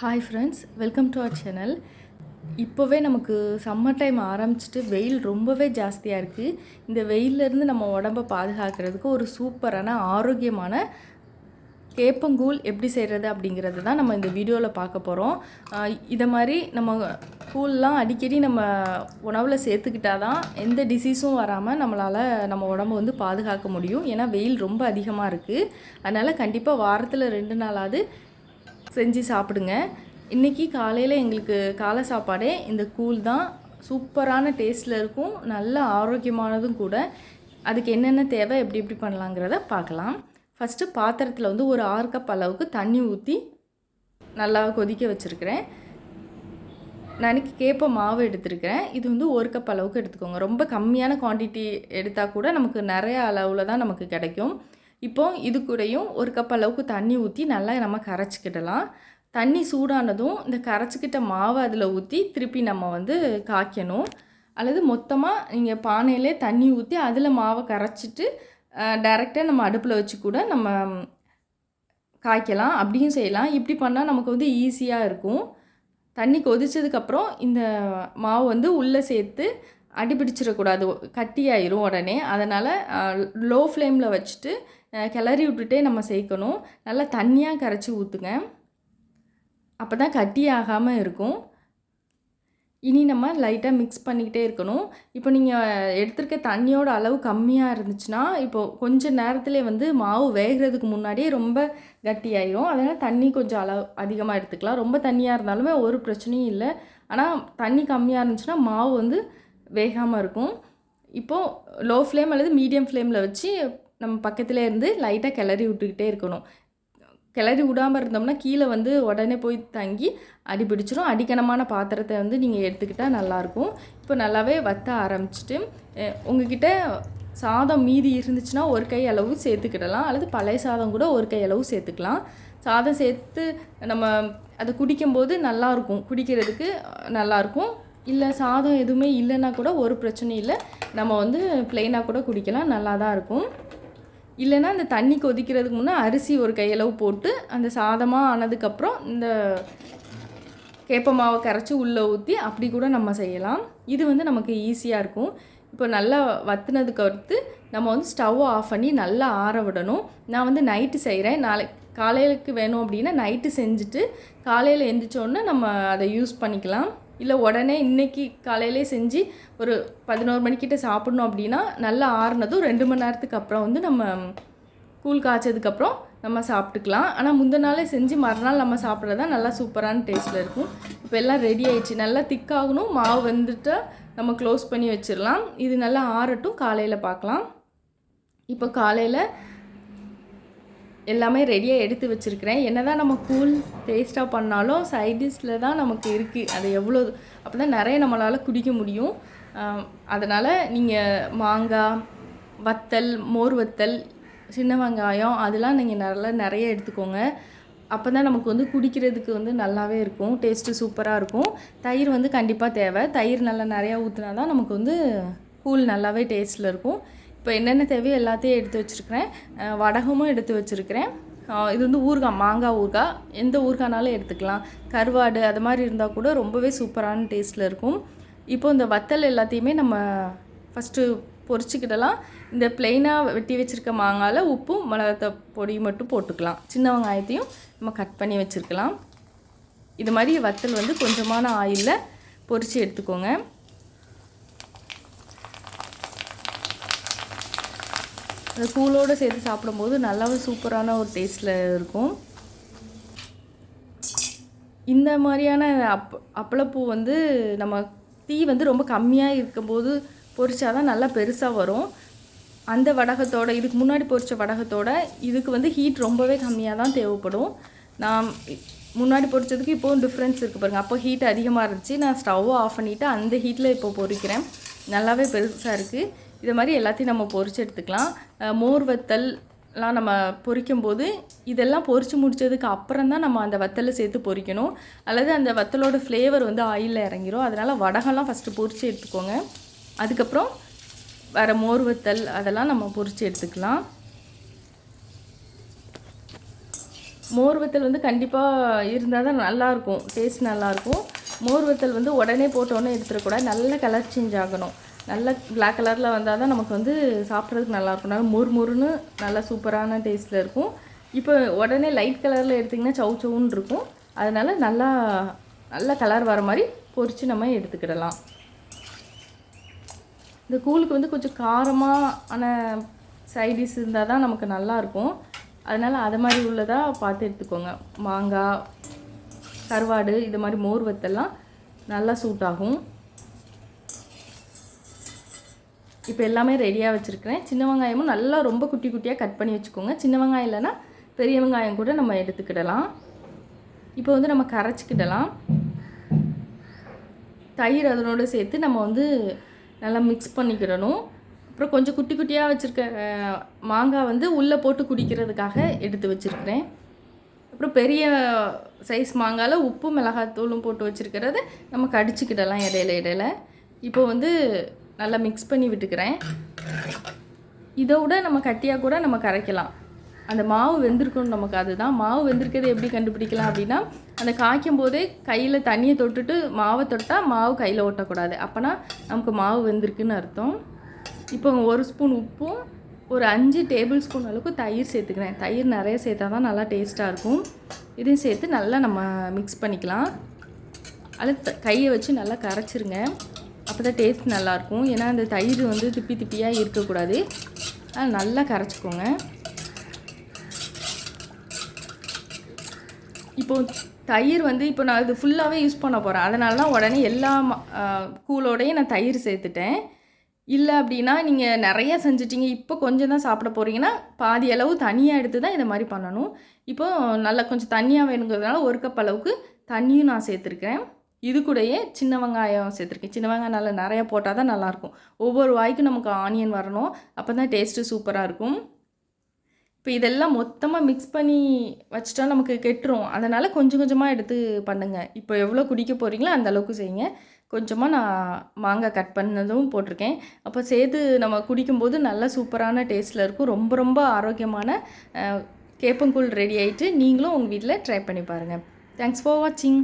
Hi friends, welcome to our channel. இப்போவே நமக்கு summer time ஆரம்பிச்சிட்டு வெயில் ரொம்பவே ஜாஸ்தியாக இருக்குது. இந்த வெயிலேருந்து நம்ம உடம்பை பாதுகாக்கிறதுக்கு ஒரு சூப்பரான ஆரோக்கியமான கேப்பங்கூழ் எப்படி செய்கிறது அப்படிங்கிறது தான் நம்ம இந்த வீடியோவில் பார்க்க போகிறோம். இதை மாதிரி நம்ம கூழ்லாம் அடிக்கடி நம்ம உணவில் சேர்த்துக்கிட்டால் தான் எந்த டிசீஸும் வராமல் நம்மளால் நம்ம உடம்பை வந்து பாதுகாக்க முடியும். ஏன்னா வெயில் ரொம்ப அதிகமாக இருக்குது. அதனால் கண்டிப்பாக வாரத்தில் 2 நாளாவது செஞ்சு சாப்பிடுங்க. இன்றைக்கி காலையில் எங்களுக்கு காலை சாப்பாடே இந்த கூழ் தான். சூப்பரான டேஸ்ட்டில் இருக்கும், நல்ல ஆரோக்கியமானதும் கூட. அதுக்கு என்னென்ன தேவை, எப்படி பண்ணலாங்கிறத பார்க்கலாம். ஃபஸ்ட்டு பாத்திரத்தில் வந்து ஒரு 6 கப் அளவுக்கு தண்ணி ஊற்றி நல்லா கொதிக்க வச்சுருக்கிறேன். நான் இன்றைக்கி கேப்ப மாவு எடுத்துருக்கிறேன். இது வந்து 1 கப் அளவுக்கு எடுத்துக்கோங்க. ரொம்ப கம்மியான குவான்டிட்டி எடுத்தால் கூட நமக்கு நிறைய அளவில் தான் நமக்கு கிடைக்கும். இப்போது இது கூடயும் 1 கப் அளவுக்கு தண்ணி ஊற்றி நல்லா நம்ம கரைச்சிக்கிடலாம். தண்ணி சூடானதும் இந்த கரைச்சிக்கிட்ட மாவை அதில் ஊற்றி திருப்பி நம்ம வந்து காய்க்கணும். அல்லது மொத்தமாக நீங்கள் பானையிலே தண்ணி ஊற்றி அதில் மாவை கரைச்சிட்டு டைரெக்டாக நம்ம அடுப்பில் வச்சு கூட நம்ம காய்க்கலாம். அப்படியும் செய்யலாம். இப்படி பண்ணால் நமக்கு வந்து ஈஸியாக இருக்கும். தண்ணி கொதித்ததுக்கப்புறம் இந்த மாவு வந்து உள்ளே சேர்த்து அடிபிடிச்சிடக்கூடாது, கட்டியாயிரும் உடனே. அதனால் லோ ஃப்ளேமில் வச்சுட்டு கிளறி விட்டுட்டே நம்ம சேர்க்கணும். நல்லா தண்ணியாக கரைச்சி ஊற்றுங்க, அப்போ தான் கட்டி ஆகாமல் இருக்கும். இனி நம்ம லைட்டாக மிக்ஸ் பண்ணிக்கிட்டே இருக்கணும். இப்போ நீங்கள் எடுத்துருக்க தண்ணியோட அளவு கம்மியாக இருந்துச்சுன்னா இப்போது கொஞ்சம் நேரத்துலேயே வந்து மாவு வேகிறதுக்கு முன்னாடியே ரொம்ப கட்டியாயிரும். அதனால் தண்ணி கொஞ்சம் அளவு அதிகமாக எடுத்துக்கலாம். ரொம்ப தண்ணியாக இருந்தாலுமே ஒரு பிரச்சனையும் இல்லை. ஆனால் தண்ணி கம்மியாக இருந்துச்சுன்னா மாவு வந்து வேகாமல் இருக்கும். இப்போது லோ ஃப்ளேம் அல்லது மீடியம் ஃப்ளேமில் வச்சு நம்ம பக்கத்தில் இருந்து லைட்டாக கிளறி விட்டுக்கிட்டே இருக்கணும். கிளறி விடாமல் இருந்தோம்னா கீழே வந்து உடனே போய் தங்கி அடிபிடிச்சிரும். அடிக்கணமான பாத்திரத்தை வந்து நீங்கள் எடுத்துக்கிட்டால் நல்லாயிருக்கும். இப்போ நல்லாவே வற்ற ஆரம்பிச்சிட்டு உங்ககிட்ட சாதம் மீதி இருந்துச்சுன்னா 1 கை அளவு சேர்த்துக்கிடலாம். அல்லது பழைய சாதம் கூட 1 கை அளவு சேர்த்துக்கலாம். சாதம் சேர்த்து நம்ம அதை குடிக்கும்போது நல்லாயிருக்கும், குடிக்கிறதுக்கு நல்லாயிருக்கும். இல்லை சாதம் எதுவுமே இல்லைன்னா கூட ஒரு பிரச்சனையும் இல்லை, நம்ம வந்து ப்ளெயினாக கூட குடிக்கலாம், நல்லா தான் இருக்கும். இல்லைன்னா இந்த தண்ணி கொதிக்கிறதுக்கு முன்னே அரிசி 1 கையளவு போட்டு அந்த சாதமாக ஆனதுக்கப்புறம் இந்த கேப்ப மாவை கரைச்சி உள்ளே ஊற்றி அப்படி கூட நம்ம செய்யலாம். இது வந்து நமக்கு ஈஸியாக இருக்கும். இப்போ நல்லா வற்றுனதுக்கு அடுத்து நம்ம வந்து ஸ்டவ்வை ஆஃப் பண்ணி நல்லா ஆற விடணும். நான் வந்து நைட்டு செய்கிறேன். காலையிலுக்கு வேணும் அப்படின்னா நைட்டு செஞ்சுட்டு காலையில் எழுந்திரிச்சோன்னே நம்ம அதை யூஸ் பண்ணிக்கலாம். இல்லை உடனே இன்றைக்கி காலையிலே செஞ்சு ஒரு 11 மணிக்கிட்ட சாப்பிட்ணும் அப்படின்னா நல்லா ஆறுனதும் 2 மணி நேரத்துக்கு அப்புறம் வந்து நம்ம கூழ் காய்ச்சதுக்கப்புறம் நம்ம சாப்பிட்டுக்கலாம். ஆனால் முந்தின நாளே செஞ்சு மறுநாள் நம்ம சாப்பிட்றது தான் நல்லா சூப்பரான டேஸ்ட்டில் இருக்கும். இப்போ எல்லாம் ரெடி ஆயிடுச்சு. நல்லா திக்காகணும். மாவு வந்துட்டு நம்ம க்ளோஸ் பண்ணி வச்சிடலாம். இது நல்லா ஆறட்டும், காலையில் பார்க்கலாம். இப்போ காலையில் எல்லாமே ரெடியாக எடுத்து வச்சுருக்கிறேன். என்ன தான் நம்ம கூழ் டேஸ்ட்டாக பண்ணாலும் சைடிஷில் தான் நமக்கு இருக்குது. அது எவ்வளோ அப்போ தான் நிறைய நம்மளால் குடிக்க முடியும். அதனால் நீங்கள் மாங்காய் வத்தல், மோர் வத்தல், சின்ன வெங்காயம் அதெல்லாம் நீங்கள் நிறைய எடுத்துக்கோங்க. அப்போ தான் நமக்கு வந்து குடிக்கிறதுக்கு வந்து நல்லாவே இருக்கும், டேஸ்ட்டு சூப்பராக இருக்கும். தயிர் வந்து கண்டிப்பாக தேவை. தயிர் நல்லா நிறையா ஊற்றினா தான் நமக்கு வந்து கூழ் நல்லாவே டேஸ்ட்டில் இருக்கும். இப்போ என்னென்ன தேவையோ எல்லாத்தையும் எடுத்து வச்சுருக்கிறேன். வடகமும் எடுத்து வச்சுருக்கிறேன். இது வந்து ஊறுகாய், மாங்காய் ஊறுகாய், எந்த ஊறுகாய்னாலும் எடுத்துக்கலாம். கருவாடு அது மாதிரி இருந்தால் கூட ரொம்பவே சூப்பரான டேஸ்ட்டில் இருக்கும். இப்போ இந்த வத்தல் எல்லாத்தையுமே நம்ம ஃபஸ்ட்டு பொரிச்சிக்கிடலாம். இந்த ப்ளெயினாக வெட்டி வச்சுருக்க மாங்காயில் உப்பும் மிளகாய் பொடி மட்டும் போட்டுக்கலாம். சின்ன வெங்காயத்தையும் நம்ம கட் பண்ணி வச்சுருக்கலாம். இது மாதிரி வத்தல் வந்து கொஞ்சமான ஆயிலில் பொரித்து எடுத்துக்கோங்க. அந்த கூழோடு சேர்த்து சாப்பிடும்போது நல்லாவே சூப்பரான ஒரு டேஸ்ட்டில் இருக்கும். இந்த மாதிரியான அப்பளப்பூ வந்து நம்ம தீ வந்து ரொம்ப கம்மியாக இருக்கும்போது பொரிச்சா தான் நல்லா பெருசாக வரும். அந்த வடகத்தோடு இதுக்கு முன்னாடி பொரித்த வடகத்தோடு இதுக்கு வந்து ஹீட் ரொம்பவே கம்மியாக தான் தேவைப்படும். நான் முன்னாடி பொரிச்சதுக்கு இப்போவும் டிஃப்ரென்ஸ் இருக்குது பாருங்கள். அப்போ ஹீட் அதிகமாக இருந்துச்சு. நான் ஸ்டவ்வை ஆஃப் பண்ணிவிட்டு அந்த ஹீட்டில் இப்போ பொரிக்கிறேன். நல்லாவே பெருசாக இருக்குது. இது மாதிரி எல்லாத்தையும் நம்ம பொரிச்சு எடுத்துக்கலாம். மோர் வத்தல்லாம் நம்ம பொரிக்கும்போது இதெல்லாம் பொரித்து முடித்ததுக்கு அப்புறம் தான் நம்ம அந்த வத்தலை சேர்த்து பொரிக்கணும். அல்லது அந்த வத்தலோட ஃப்ளேவர் வந்து ஆயிலில் இறங்கிரும். அதனால் வடகெல்லாம் ஃபஸ்ட்டு பொரித்து எடுத்துக்கோங்க. அதுக்கப்புறம் வேறு மோர் வத்தல் அதெல்லாம் நம்ம பொரித்து எடுத்துக்கலாம். மோர் வத்தல் வந்து கண்டிப்பாக இருந்தால் தான் நல்லாயிருக்கும், டேஸ்ட் நல்லாயிருக்கும். மோர் வத்தல் வந்து உடனே போட்டோன்னே எடுத்துடக்கூடாது, நல்ல கலர் சேஞ்ச் ஆகணும். நல்ல பிளாக் கலரில் வந்தால் தான் நமக்கு வந்து சாப்பிட்றதுக்கு நல்லாயிருக்கும். நல்லா மொறுன்னு நல்லா சூப்பரான டேஸ்ட்டில் இருக்கும். இப்போ உடனே லைட் கலரில் எடுத்திங்கன்னா சவுன்னு இருக்கும். அதனால் நல்ல கலர் வர மாதிரி பொரித்து நம்ம எடுத்துக்கிடலாம். இந்த கூழுக்கு வந்து கொஞ்சம் காரமான சைடிஷ் இருந்தால் தான் நமக்கு நல்லாயிருக்கும். அதனால் அது மாதிரி உள்ளதாக பார்த்து எடுத்துக்கோங்க. மாங்காய், கருவாடு, இது மாதிரி மோர் வத்தெல்லாம் நல்லா சூட் ஆகும். இப்போ எல்லாமே ரெடியாக வச்சுருக்கிறேன். சின்ன வெங்காயமும் நல்லா ரொம்ப குட்டி குட்டியாக கட் பண்ணி வச்சுக்கோங்க. சின்ன வெங்காயம் இல்லைன்னா பெரிய வெங்காயம் கூட நம்ம எடுத்துக்கிடலாம். இப்போ வந்து நம்ம கரைச்சிக்கிடலாம். தயிர் அதனோடு சேர்த்து நம்ம வந்து நல்லா மிக்ஸ் பண்ணிக்கிடணும். அப்புறம் கொஞ்சம் குட்டி குட்டியாக வச்சுருக்க மாங்காய் வந்து உள்ளே போட்டு குடிக்கிறதுக்காக எடுத்து வச்சுருக்கிறேன். அப்புறம் பெரிய சைஸ் மாங்காயில் உப்பு மிளகாத்தூளும் போட்டு வச்சுருக்கிறது நம்ம கடிச்சிக்கிடலாம் இடையில. இப்போ வந்து நல்லா மிக்ஸ் பண்ணி விட்டுக்கிறேன். இதோட நம்ம கட்டியாக கூட நம்ம கரைக்கலாம். அந்த மாவு வெந்திருக்கணும் நமக்கு. அதுதான் மாவு வெந்திருக்கிறது எப்படி கண்டுபிடிக்கலாம் அப்படின்னா, அந்த காய்க்கும் போதே கையில் தண்ணியை தொட்டுட்டு மாவை தொட்டால் மாவு கையில் ஓட்டக்கூடாது. அப்போனா நமக்கு மாவு வெந்திருக்குன்னு அர்த்தம். இப்போ 1 ஸ்பூன் உப்பும் ஒரு 5 டேபிள் ஸ்பூன் அளவுக்கு தயிர் சேர்த்துக்கிறேன். தயிர் நிறைய சேர்த்தா தான் நல்லா டேஸ்ட்டாக இருக்கும். இதையும் சேர்த்து நல்லா நம்ம மிக்ஸ் பண்ணிக்கலாம். அதில் கையை வச்சு நல்லா கரைச்சிருங்க. அப்போ தான் டேஸ்ட் நல்லாயிருக்கும். ஏன்னா அந்த தயிர் வந்து திப்பியாக இருக்கக்கூடாது. அதனால் நல்லா கரைச்சிக்கோங்க. இப்போது தயிர் வந்து இப்போ நான் இது ஃபுல்லாகவே யூஸ் பண்ண போகிறேன். அதனால தான் உடனே எல்லா கூலோடையும் நான் தயிர் சேர்த்துட்டேன். இல்லை அப்படின்னா நீங்கள் நிறையா செஞ்சிட்டிங்க, இப்போ கொஞ்சம் தான் சாப்பிட போகிறீங்கன்னா பாதி அளவு தனியாக எடுத்து தான் இதை மாதிரி பண்ணணும். இப்போது நல்லா கொஞ்சம் தண்ணியாக வேணுங்கிறதுனால 1 கப் அளவுக்கு தண்ணியும் நான் சேர்த்துருக்கேன். இது கூடயே சின்ன வெங்காயம் சேர்த்துருக்கேன். சின்ன வெங்காயம் நல்லா நிறையா போட்டால் தான் நல்லாயிருக்கும். ஒவ்வொரு வாய்க்கும் நமக்கு ஆனியன் வரணும். அப்போ தான் டேஸ்ட்டு சூப்பராக இருக்கும். இப்போ இதெல்லாம் மொத்தமாக மிக்ஸ் பண்ணி வச்சிட்டா நமக்கு கெட்டுரும். அதனால் கொஞ்சம் கொஞ்சமாக எடுத்து பண்ணுங்கள். இப்போ எவ்வளோ குடிக்க போகிறீங்களோ அந்த அளவுக்கு செய்யுங்க. கொஞ்சமாக நான் மாங்காய் கட் பண்ணதும் போட்டிருக்கேன். அப்போ சேர்த்து நம்ம குடிக்கும்போது நல்லா சூப்பரான டேஸ்ட்டில் இருக்கும். ரொம்ப ரொம்ப ஆரோக்கியமான கேப்பங்கூழ் ரெடி ஆகிட்டு நீங்களும் உங்கள் வீட்டில் ட்ரை பண்ணி பாருங்கள். தேங்க்ஸ் ஃபார் வாட்சிங்.